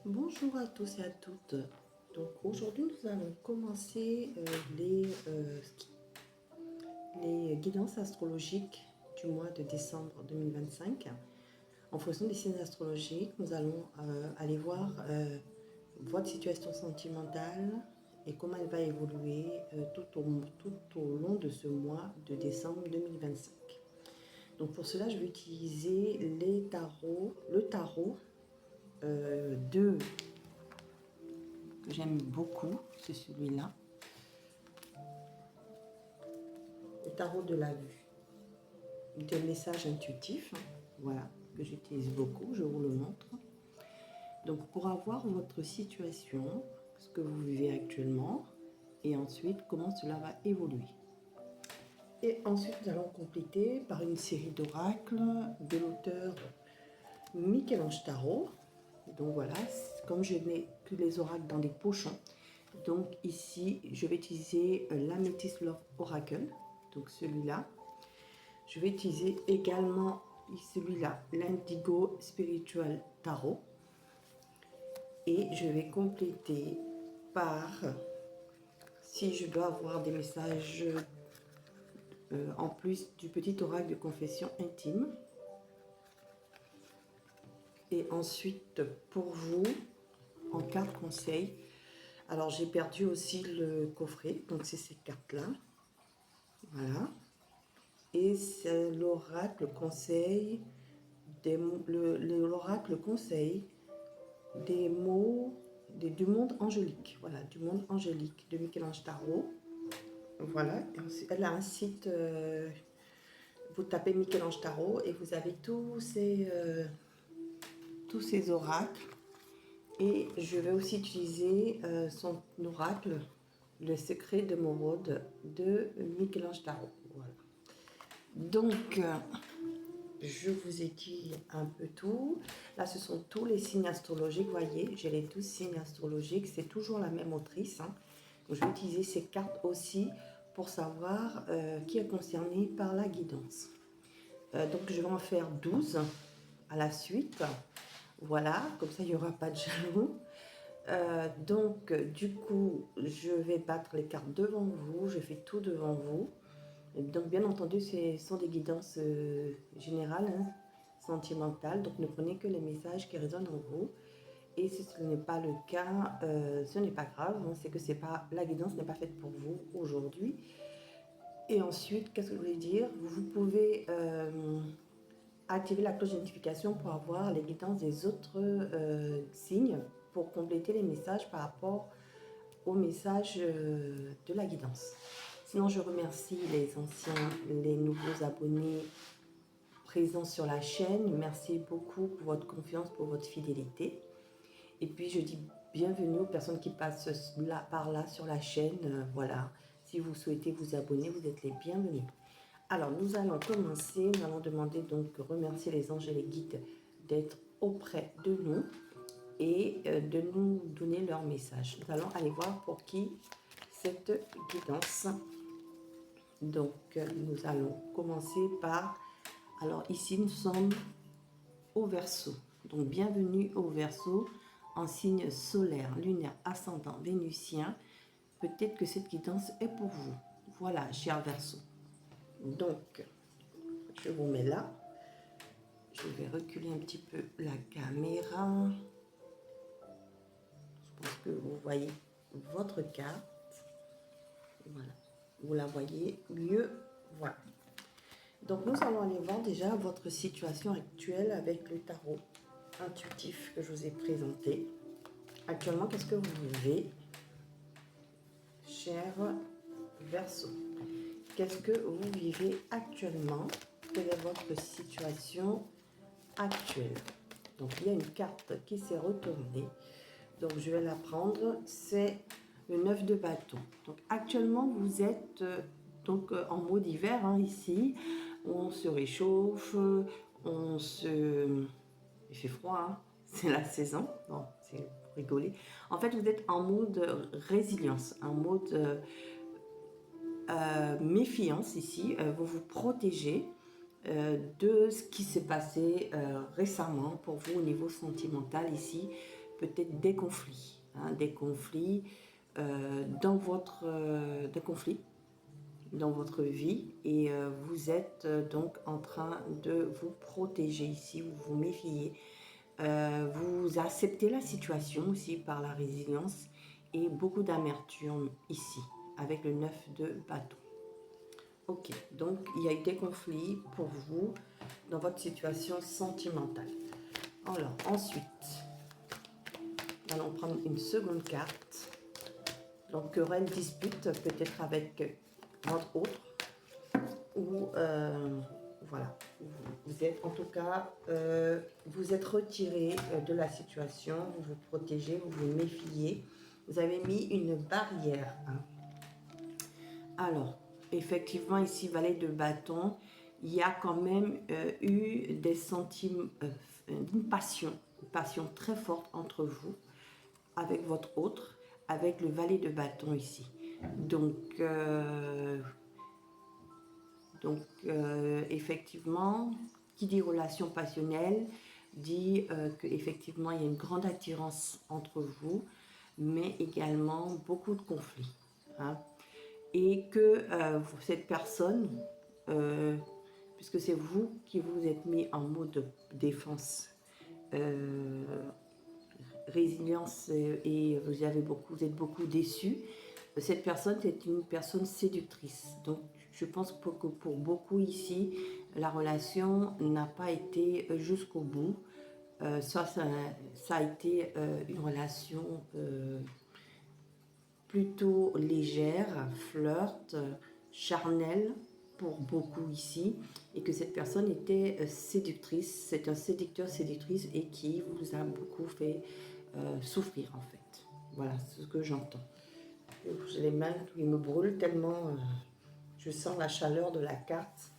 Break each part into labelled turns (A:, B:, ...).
A: Bonjour à tous et à toutes. Donc aujourd'hui nous allons commencer les guidances astrologiques du mois de décembre 2025. En fonction des signes astrologiques, nous allons aller voir votre situation sentimentale et comment elle va évoluer tout au long de ce mois de décembre 2025. Donc pour cela, je vais utiliser le tarot de que j'aime beaucoup, c'est celui-là, le tarot de la vue, des messages intuitifs, voilà, que j'utilise beaucoup, je vous le montre. Donc pour avoir votre situation, ce que vous vivez actuellement, et ensuite comment cela va évoluer. Et ensuite nous allons compléter par une série d'oracles de l'auteur Michel-Ange Tarot. Donc voilà, comme je n'ai que les oracles dans des pochons, donc ici je vais utiliser l'Amethyst Love Oracle, donc celui-là. Je vais utiliser également celui-là, l'Indigo Spiritual Tarot. Et je vais compléter par, si je dois avoir des messages en plus du petit oracle de confession intime. Et ensuite, pour vous, en carte conseil, alors j'ai perdu aussi le coffret, donc c'est ces cartes-là. Voilà. Et c'est l'oracle conseil, l'oracle conseil des mots du monde angélique. Voilà, du monde angélique de Michel-Ange Tarot. Voilà, et ensuite, elle a un site, vous tapez Michel-Ange Tarot et vous avez tous ces oracles. Et je vais aussi utiliser son oracle, le secret de Morode de Michel-Ange Tarot. Voilà. Donc, je vous ai dit un peu tout. Là, ce sont tous les signes astrologiques. Vous voyez, j'ai les 12 signes astrologiques. C'est toujours la même autrice. Hein. Donc, je vais utiliser ces cartes aussi pour savoir qui est concerné par la guidance. Donc, je vais en faire 12 à la suite. Voilà, comme ça, il n'y aura pas de jaloux. Donc, du coup, je vais battre les cartes devant vous. Je fais tout devant vous. Et donc, bien entendu, ce sont des guidances générales, hein, sentimentales. Donc, ne prenez que les messages qui résonnent en vous. Et si ce n'est pas le cas, ce n'est pas grave. Hein, c'est que c'est pas, la guidance n'est pas faite pour vous aujourd'hui. Et ensuite, qu'est-ce que je voulais dire? Vous pouvez activer la cloche de notification pour avoir les guidances des autres signes pour compléter les messages par rapport au message de la guidance. Sinon, je remercie les anciens, les nouveaux abonnés présents sur la chaîne. Merci beaucoup pour votre confiance, pour votre fidélité. Et puis, je dis bienvenue aux personnes qui passent par là sur la chaîne. Voilà, si vous souhaitez vous abonner, vous êtes les bienvenus. Alors, nous allons commencer. Nous allons demander donc, remercier les anges et les guides d'être auprès de nous et de nous donner leur message. Nous allons aller voir pour qui cette guidance. Donc, nous allons commencer par... Alors, ici, nous sommes au Verseau. Donc, bienvenue au Verseau en signe solaire, lunaire, ascendant, vénusien. Peut-être que cette guidance est pour vous. Voilà, cher Verseau. Donc, je vous mets là. Je vais reculer un petit peu la caméra. Je pense que vous voyez votre carte. Voilà. Vous la voyez mieux. Voilà. Donc, nous allons aller voir déjà votre situation actuelle avec le tarot intuitif que je vous ai présenté. Actuellement, qu'est-ce que vous vivez, cher Verseau? Qu'est-ce que vous vivez actuellement? Quelle est votre situation actuelle? Donc, il y a une carte qui s'est retournée. Donc, je vais la prendre. C'est le 9 de bâton. Donc, actuellement, vous êtes en mode hiver, hein, ici. On se réchauffe, il fait froid, hein. C'est la saison. Bon, c'est pour rigoler. En fait, vous êtes en mode résilience, en mode méfiance ici. Vous vous protégez de ce qui s'est passé récemment pour vous au niveau sentimental ici. peut-être des conflits, hein, des conflits dans votre dans votre vie, et vous êtes donc en train de vous protéger ici, vous vous méfiez. Vous acceptez la situation aussi par la résilience et beaucoup d'amertume ici, avec le 9 de bâton. Ok, donc il y a eu des conflits pour vous dans votre situation sentimentale. Alors, ensuite, nous allons prendre une seconde carte. Donc, querelle, dispute, peut-être avec votre autre, ou voilà, vous êtes en tout cas, vous êtes retiré de la situation, vous vous protégez, vous vous méfiez, vous avez mis une barrière. Hein. Alors, effectivement, ici, valet de bâton, il y a quand même eu des sentiments, une passion très forte entre vous, avec votre autre, avec le valet de bâton ici. Donc, effectivement, qui dit relation passionnelle, dit qu'effectivement, il y a une grande attirance entre vous, mais également beaucoup de conflits. Hein. Et que cette personne, puisque c'est vous qui vous êtes mis en mode défense, résilience, et vous êtes beaucoup déçu, cette personne est une personne séductrice. Donc, je pense que pour beaucoup ici, la relation n'a pas été jusqu'au bout. Ça a été une relation plutôt légère, flirt, charnelle pour beaucoup ici, et que cette personne était séductrice, c'est un séducteur, séductrice, et qui vous a beaucoup fait souffrir en fait. Voilà, c'est ce que j'entends. J'ai les mains qui me brûlent tellement je sens la chaleur de la carte.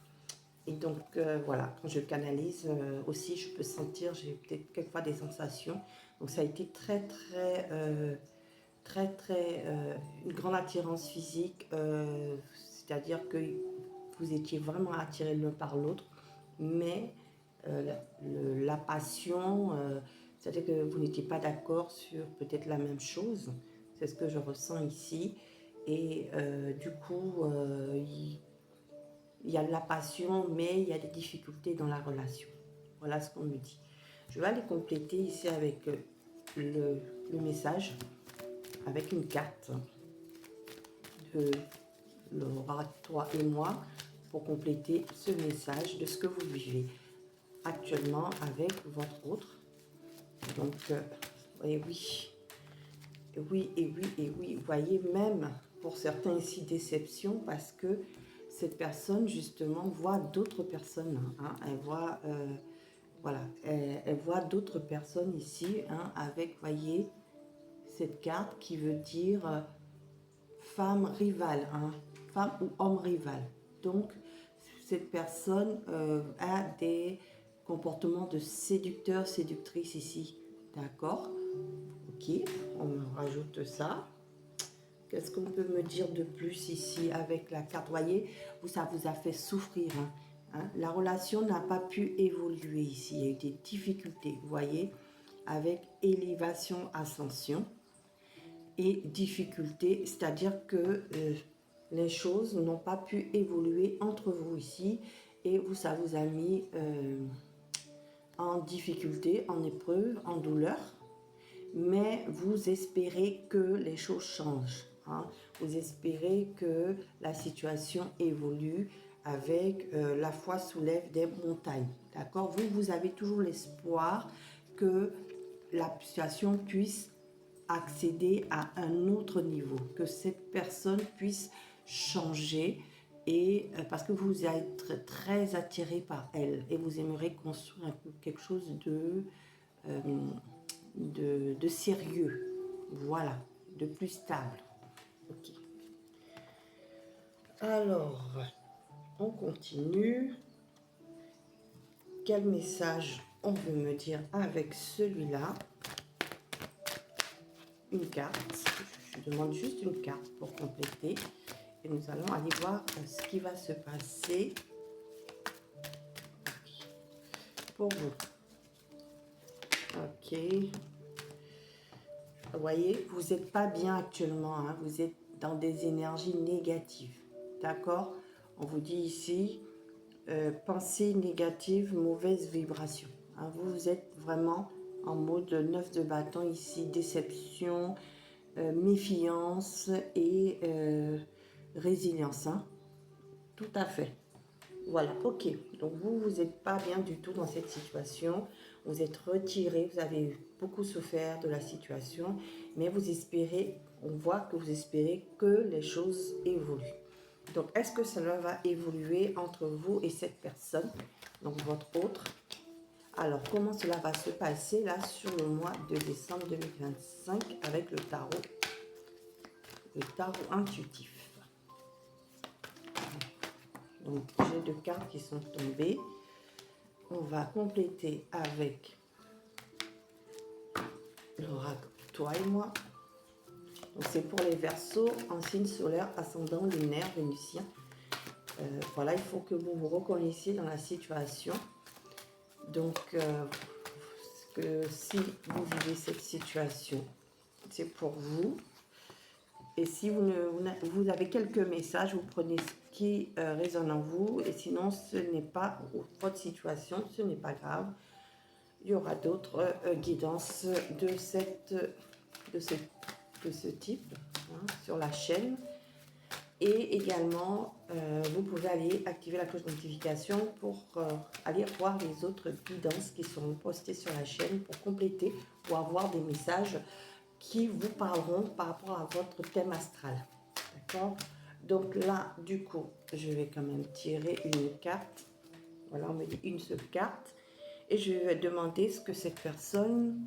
A: Et donc voilà, quand je canalise aussi, je peux sentir, j'ai peut-être quelquefois des sensations. Donc ça a été une grande attirance physique, c'est-à-dire que vous étiez vraiment attirés l'un par l'autre, mais la passion, c'est-à-dire que vous n'étiez pas d'accord sur peut-être la même chose, c'est ce que je ressens ici, et du coup, il y a de la passion, mais il y a des difficultés dans la relation. Voilà ce qu'on me dit. Je vais aller compléter ici avec le message, avec une carte de Laura, toi et moi, pour compléter ce message de ce que vous vivez actuellement avec votre autre. Donc, et oui, et oui, et oui, et oui, vous voyez, même pour certains ici, déception, parce que cette personne, justement, voit d'autres personnes. Hein, elle voit, voilà, elle voit d'autres personnes ici, hein, avec, voyez, cette carte qui veut dire femme rivale, hein, femme ou homme rival. Donc, cette personne a des comportements de séducteur, séductrice ici. D'accord? Ok, on me rajoute ça. Qu'est-ce qu'on peut me dire de plus ici avec la carte? Voyez, ça vous a fait souffrir. Hein. La relation n'a pas pu évoluer ici. Il y a eu des difficultés, vous voyez, avec élévation, ascension et difficulté, c'est-à-dire que les choses n'ont pas pu évoluer entre vous ici, et ça vous a mis en difficulté, en épreuve, en douleur, mais vous espérez que les choses changent. Hein. Vous espérez que la situation évolue, avec la foi soulève des montagnes. D'accord? Vous avez toujours l'espoir que la situation puisse accéder à un autre niveau, que cette personne puisse changer, et parce que vous êtes très attiré par elle et vous aimeriez construire quelque chose de sérieux, voilà, de plus stable. Ok. Alors, on continue. Quel message on veut me dire avec celui-là? Une carte. Je demande juste une carte pour compléter. Et nous allons aller voir ce qui va se passer pour vous. Ok. Vous voyez, vous n'êtes pas bien actuellement, hein, vous êtes dans des énergies négatives, d'accord? On vous dit ici, pensée négative, mauvaise vibration. Hein, vous êtes vraiment en mode 9 de bâton ici, déception, méfiance et résilience. Hein. Tout à fait. Voilà, ok. Donc vous n'êtes pas bien du tout dans cette situation. Vous êtes retiré, vous avez beaucoup souffert de la situation, mais vous espérez, on voit que vous espérez que les choses évoluent. Donc, est-ce que cela va évoluer entre vous et cette personne, donc votre autre? Alors, comment cela va se passer là sur le mois de décembre 2025 avec le tarot intuitif? Donc, j'ai deux cartes qui sont tombées. On va compléter avec l'oracle Toi et moi. Donc, c'est pour les Verseaux en signe solaire, ascendant, lunaire, vénusien. Voilà, il faut que vous vous reconnaissiez dans la situation. Donc, que si vous vivez cette situation, c'est pour vous. Et si vous avez quelques messages, vous prenez ce qui résonne en vous. Et sinon, ce n'est pas votre situation, ce n'est pas grave. Il y aura d'autres guidances de ce type hein, sur la chaîne. Et également, vous pouvez aller activer la cloche de notification pour aller voir les autres guidances qui seront postées sur la chaîne pour compléter ou avoir des messages qui vous parleront par rapport à votre thème astral. D'accord? Donc là, du coup, je vais quand même tirer une carte. Voilà, on me dit une seule carte. Et je vais demander ce que cette personne,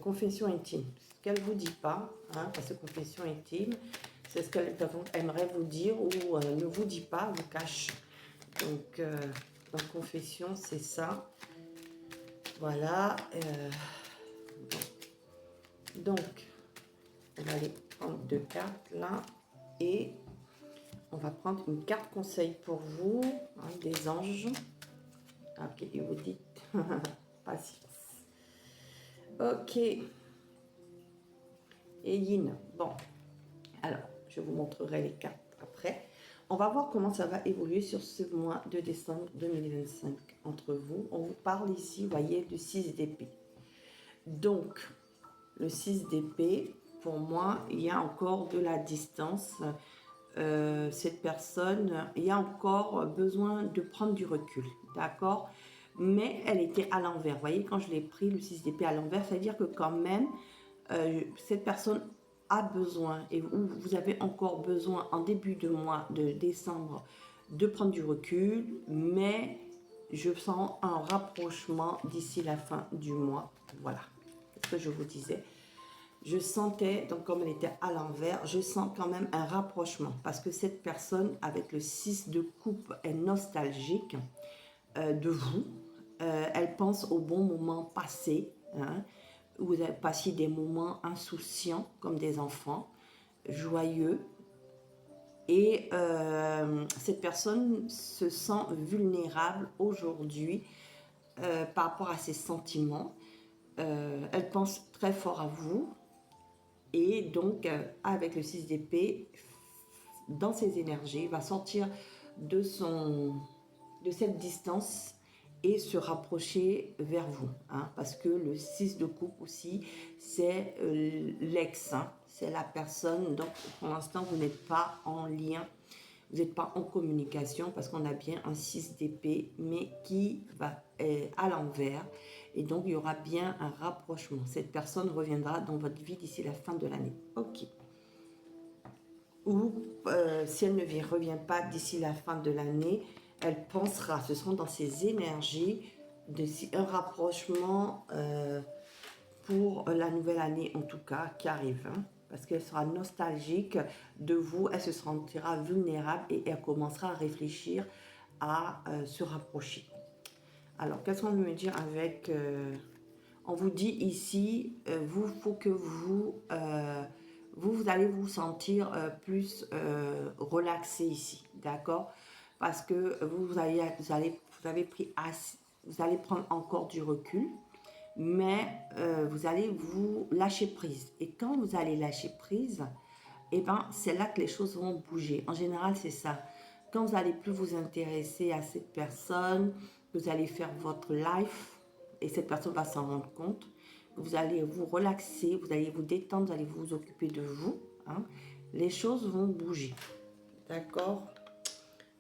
A: confession intime, ce qu'elle ne vous dit pas, hein, parce que confession intime, c'est ce qu'elle aimerait vous dire ou ne vous dit pas, vous cache. Donc, confession, c'est ça. Voilà. Donc, on va aller prendre deux cartes là. Et on va prendre une carte conseil pour vous, hein, des anges. Ok, et vous dites patience. Ok. Et Yin. Bon, alors, je vous montrerai les cartes après. On va voir comment ça va évoluer sur ce mois de décembre 2025 entre vous. On vous parle ici, vous voyez, du 6 d'épée. Donc, le 6 d'épée, pour moi, il y a encore de la distance. Cette personne, il y a encore besoin de prendre du recul, d'accord? Mais elle était à l'envers. Vous voyez, quand je l'ai pris, le 6 d'épée à l'envers, c'est-à-dire que quand même, cette personne a besoin, et vous avez encore besoin en début de mois de décembre, de prendre du recul, mais je sens un rapprochement d'ici la fin du mois. Voilà, c'est ce que je vous disais. Je sentais, donc comme elle était à l'envers, je sens quand même un rapprochement parce que cette personne avec le 6 de coupe est nostalgique de vous. Elle pense aux bons moments passés. Hein. Vous avez passé des moments insouciants comme des enfants, joyeux. Et cette personne se sent vulnérable aujourd'hui par rapport à ses sentiments. Elle pense très fort à vous. Et donc, avec le 6 d'épée, dans ses énergies, va sortir de cette distance et se rapprocher vers vous. Hein, parce que le 6 de coupe aussi, c'est l'ex. Hein, c'est la personne. Donc, pour l'instant, vous n'êtes pas en lien. Vous n'êtes pas en communication parce qu'on a bien un 6 d'épée, mais qui va à l'envers. Et donc, il y aura bien un rapprochement. Cette personne reviendra dans votre vie d'ici la fin de l'année. Ok. Ou si elle ne revient pas d'ici la fin de l'année, elle pensera, ce seront dans ses énergies, un rapprochement pour la nouvelle année en tout cas qui arrive. Hein, parce qu'elle sera nostalgique de vous, elle se sentira vulnérable et elle commencera à réfléchir à se rapprocher. Alors, qu'est-ce qu'on veut me dire avec... on vous dit ici, vous, faut que vous allez vous sentir plus relaxé ici, d'accord? Parce que vous allez prendre encore du recul. mais vous allez vous lâcher prise. Et quand vous allez lâcher prise, et ben, c'est là que les choses vont bouger. En général, c'est ça. Quand vous n'allez plus vous intéresser à cette personne, vous allez faire votre life et cette personne va s'en rendre compte. Vous allez vous relaxer, vous allez vous détendre, vous allez vous occuper de vous. Hein. Les choses vont bouger. D'accord?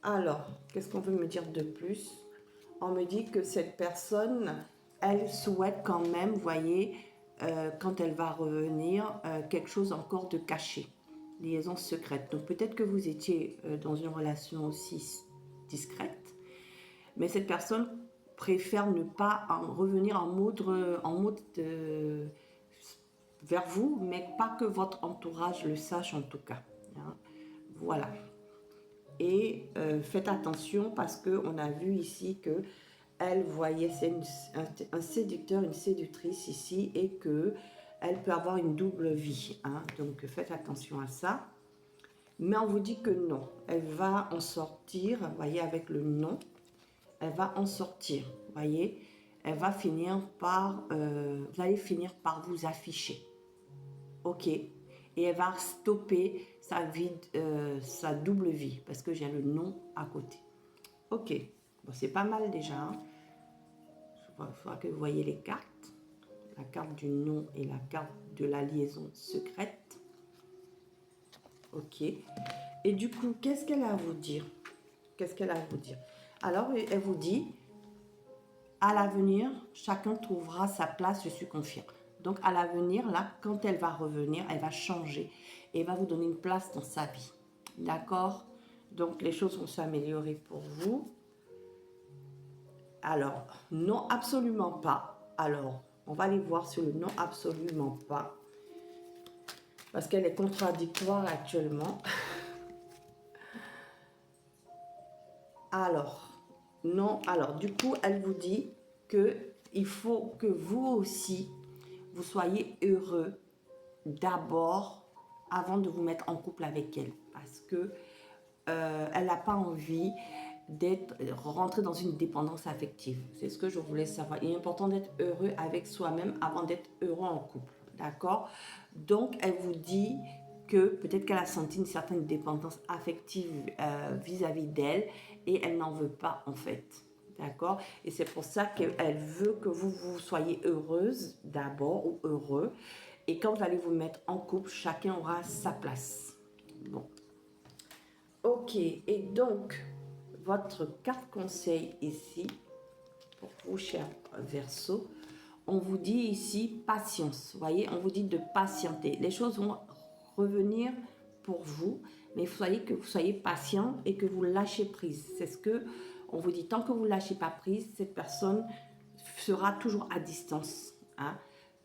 A: Alors, qu'est-ce qu'on veut me dire de plus? On me dit que cette personne, elle souhaite quand même, vous voyez, quand elle va revenir, quelque chose encore de caché. Liaison secrète. Donc peut-être que vous étiez dans une relation aussi discrète, mais cette personne préfère ne pas revenir en mode vers vous, mais pas que votre entourage le sache en tout cas. Hein. Voilà. Et faites attention parce qu'on a vu ici que elle voyait, c'est un séducteur, une séductrice ici, et que elle peut avoir une double vie. Hein. Donc faites attention à ça. Mais on vous dit que non, elle va en sortir, vous voyez, avec le non, elle va en sortir, vous voyez, elle va finir par, vous allez finir par vous afficher, ok, et elle va stopper sa vie, sa double vie, parce que j'ai le non à côté, ok, bon, c'est pas mal déjà, hein. Il faudra que vous voyez les cartes, la carte du non et la carte de la liaison secrète, ok. Et du coup, qu'est-ce qu'elle a à vous dire? Qu'est-ce qu'elle a à vous dire? Alors, elle vous dit, à l'avenir, chacun trouvera sa place, je suis confiant. Donc, à l'avenir, là, quand elle va revenir, elle va changer et va vous donner une place dans sa vie. D'accord? Donc, les choses vont s'améliorer pour vous. Alors, non, absolument pas. Alors, on va aller voir sur le non, absolument pas. Parce qu'elle est contradictoire actuellement. Alors, non, alors du coup, elle vous dit que il faut que vous aussi, vous soyez heureux d'abord avant de vous mettre en couple avec elle. Parce que elle n'a pas envie d'être rentrée dans une dépendance affective. C'est ce que je voulais savoir. Il est important d'être heureux avec soi-même avant d'être heureux en couple. D'accord? Donc, elle vous dit que peut-être qu'elle a senti une certaine dépendance affective vis-à-vis d'elle et elle n'en veut pas en fait. D'accord? Et c'est pour ça qu'elle veut que vous soyez heureuse d'abord ou heureux. Et quand vous allez vous mettre en couple, chacun aura sa place. Bon. Ok. Et donc, votre carte conseil ici, pour vous, cher Verseau, on vous dit ici patience. Vous voyez, on vous dit de patienter. Les choses vont revenir pour vous, mais il faut que vous soyez patient et que vous lâchez prise. C'est ce que on vous dit. Tant que vous ne lâchez pas prise, cette personne sera toujours à distance. Hein,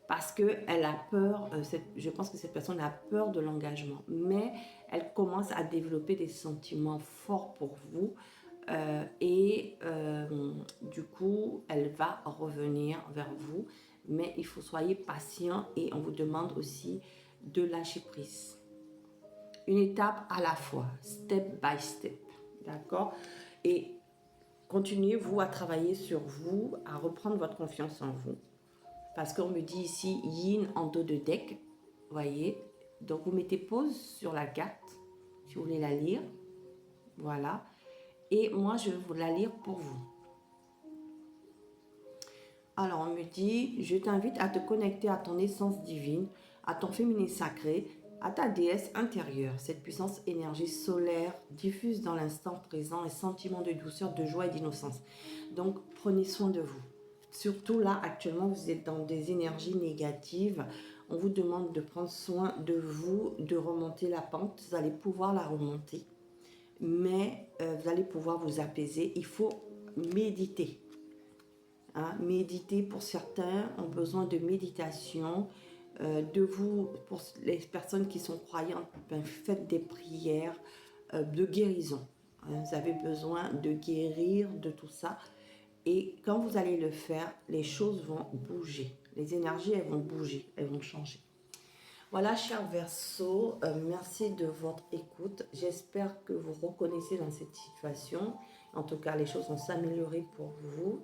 A: parce qu'elle a peur, je pense que cette personne a peur de l'engagement. Mais elle commence à développer des sentiments forts pour vous. Du coup, elle va revenir vers vous. Mais il faut soyez patient et on vous demande aussi de lâcher prise. Une étape à la fois, step by step. D'accord? Et continuez, vous, à travailler sur vous, à reprendre votre confiance en vous. Parce qu'on me dit ici yin en dos de deck. Voyez? Donc, vous mettez pause sur la carte, si vous voulez la lire. Voilà. Et moi, je vais vous la lire pour vous. Alors, on me dit, je t'invite à te connecter à ton essence divine, à ton féminin sacré, à ta déesse intérieure. Cette puissance énergie solaire diffuse dans l'instant présent un sentiment de douceur, de joie et d'innocence. Donc, prenez soin de vous. Surtout là, actuellement, vous êtes dans des énergies négatives. On vous demande de prendre soin de vous, de remonter la pente. Vous allez pouvoir la remonter. Mais vous allez pouvoir vous apaiser. Il faut méditer. Hein, méditer pour certains ont besoin de méditation. De vous, pour les personnes qui sont croyantes, ben, faites des prières de guérison. Hein, vous avez besoin de guérir de tout ça. Et quand vous allez le faire, les choses vont bouger. Les énergies, elles vont bouger, elles vont changer. Voilà, cher Verseau, merci de votre écoute. J'espère que vous reconnaissez dans cette situation. En tout cas, les choses vont s'améliorer pour vous.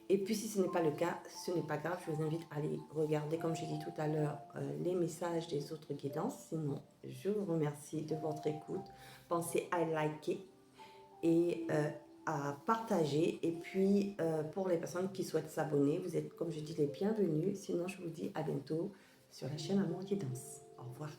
A: Et puis si ce n'est pas le cas, ce n'est pas grave, je vous invite à aller regarder, comme j'ai dit tout à l'heure, les messages des autres guidances. Sinon, je vous remercie de votre écoute. Pensez à liker et à partager. Et puis, pour les personnes qui souhaitent s'abonner, vous êtes, comme je dis, les bienvenus. Sinon, je vous dis à bientôt sur la chaîne Amour Guidance. Au revoir.